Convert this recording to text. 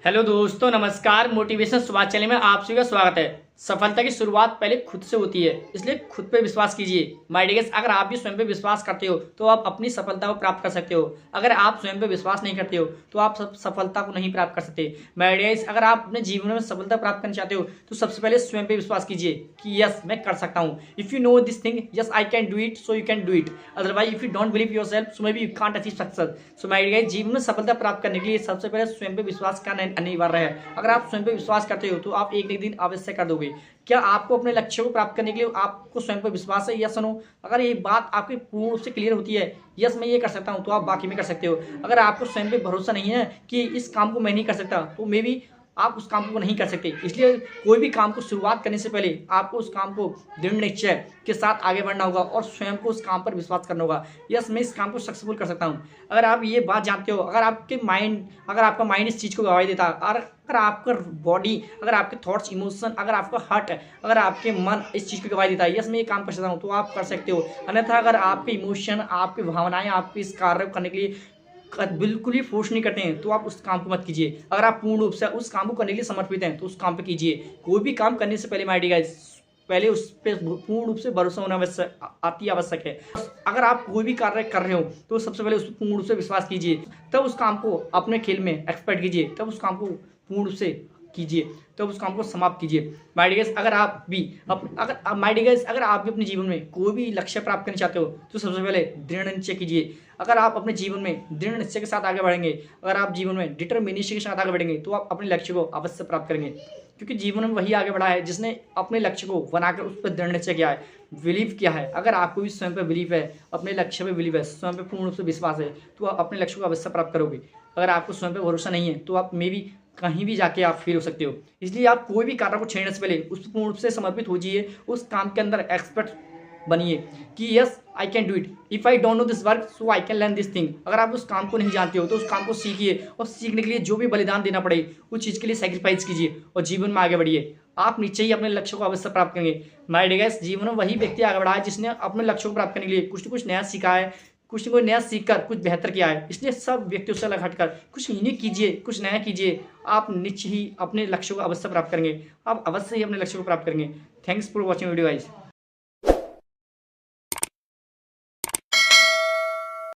Hello दोस्तों, नमस्कार। Motivation Subhash channel में आप सभी का स्वागत है। सफलता की शुरुआत पहले खुद से होती है, इसलिए खुद पे विश्वास कीजिए। माय डियर्स, अगर आप भी स्वयं पे विश्वास करते हो तो आप अपनी सफलता को प्राप्त कर सकते हो। अगर आप स्वयं पे विश्वास नहीं करते हो तो आप सफलता को नहीं प्राप्त कर सकते। माय डियर्स, अगर आप अपने जीवन में सफलता प्राप्त करना चाहते हो तो सबसे पहले स्वयं पे विश्वास कीजिए कि यस, मैं कर सकता हूँ। If you know this thing, yes I can do it, so you can do it. Otherwise if you don't believe yourself, so may be you can't achieve success. So my dears, जीवन में सफलता प्राप्त करने के लिए सबसे पहले स्वयं पे विश्वास करना अनिवार्य है। अगर आप स्वयं पे विश्वास करते हो तो आप एक न एक दिन अवश्य कर दोगे। क्या आपको अपने लक्ष्य को प्राप्त करने के लिए आपको स्वयं पर विश्वास है? Yes no. अगर ये बात आपकी पूर्ण रूप से क्लियर होती है, यस मैं ये कर सकता हूं, तो आप बाकी में कर सकते हो। अगर आपको स्वयं पे भरोसा नहीं है कि इस काम को मैं नहीं कर सकता, तो मे बी आप उस काम को नहीं कर सकते। इसलिए कोई भी काम को शुरुआत करने से पहले आपको उस काम को दृढ़ निश्चय के साथ आगे बढ़ना होगा और स्वयं को उस काम पर विश्वास करना होगा। यस, मैं इस काम को सक्सेसफुल कर सकता हूँ। अगर आप ये बात जानते हो, अगर आपका माइंड इस चीज़ को गवाही देता है, और अगर आपका बॉडी, अगर आपके थॉट्स, इमोशन, अगर आपका हार्ट, अगर आपके मन इस चीज़ को गवाही देता है, यस मैं ये काम कर सकता हूँ, तो आप कर सकते हो। अन्यथा अगर आपके इमोशन, आपकी भावनाएं आपके इस कार्य को करने के लिए बिल्कुल ही फोर्स नहीं करते हैं, तो आप उस काम को मत कीजिए। अगर आप पूर्ण रूप से उस काम को करने के लिए समर्पित हैं तो उस काम पे कीजिए। कोई भी काम करने से पहले माय डियर गाइस, पहले उस पे पूर्ण रूप से भरोसा होना अति आवश्यक है। अगर आप कोई भी कार्य कर रहे हो तो सबसे पहले उस पर पूर्ण रूप से विश्वास कीजिए, तब उस काम को अपने खेल में एक्सपर्ट कीजिए, तब उस काम को पूर्ण रूप से कीजिए, तब उस काम को समाप्त कीजिए। माय डियर गाइस, अगर आप भी अगर आप भी अपने जीवन में कोई भी लक्ष्य प्राप्त करना चाहते हो तो सबसे पहले दृढ़ निश्चय कीजिए। अगर आप अपने जीवन में दृढ़ निश्चय के साथ आगे बढ़ेंगे, अगर आप जीवन में डिटर्मिनेशन के साथ आगे बढ़ेंगे, तो आप अपने लक्ष्य को अवश्य प्राप्त करेंगे। क्योंकि जीवन में वही आगे बढ़ा है जिसने अपने लक्ष्य को बनाकर उस पर दृढ़ निश्चय किया है, बिलीव किया है। अगर आपको भी स्वयं पर बिलीव है, अपने लक्ष्य पर बिलीव है, स्वयं पर पूर्ण रूप से विश्वास है, तो आप अपने लक्ष्य को अवश्य प्राप्त करोगे। अगर आपको स्वयं पर भरोसा नहीं है तो आप मे बी कहीं भी जाके आप फेल हो सकते हो। इसलिए आप कोई भी कार्य को छेड़ने से पहले उस पर पूर्ण रूप से समर्पित हो जाइए, उस काम के अंदर एक्सपर्ट बनिए कि yes I can do it. If I don't know this work, so I can learn this thing. अगर आप उस काम को नहीं जानते हो तो उस काम को सीखिए, और सीखने के लिए जो भी बलिदान देना पड़े उस चीज़ के लिए सेक्रीफाइस कीजिए और जीवन में आगे बढ़िए। आप नीचे ही अपने लक्ष्य को अवश्य प्राप्त करेंगे। माय डियर गाइस, जीवन में वही व्यक्ति आगे बढ़ा है जिसने अपने लक्ष्य को प्राप्त करने के लिए कुछ न कुछ नया सीखा है, कुछ न कुछ नया सीखकर कुछ बेहतर किया है। इसलिए सब व्यक्तियों से अलग हटकर कुछ यूनिक कीजिए, कुछ नया कीजिए। आप निश्चय ही अपने लक्ष्य को अवश्य प्राप्त करेंगे, आप अवश्य ही अपने लक्ष्य को प्राप्त करेंगे। Thanks for watching video guys.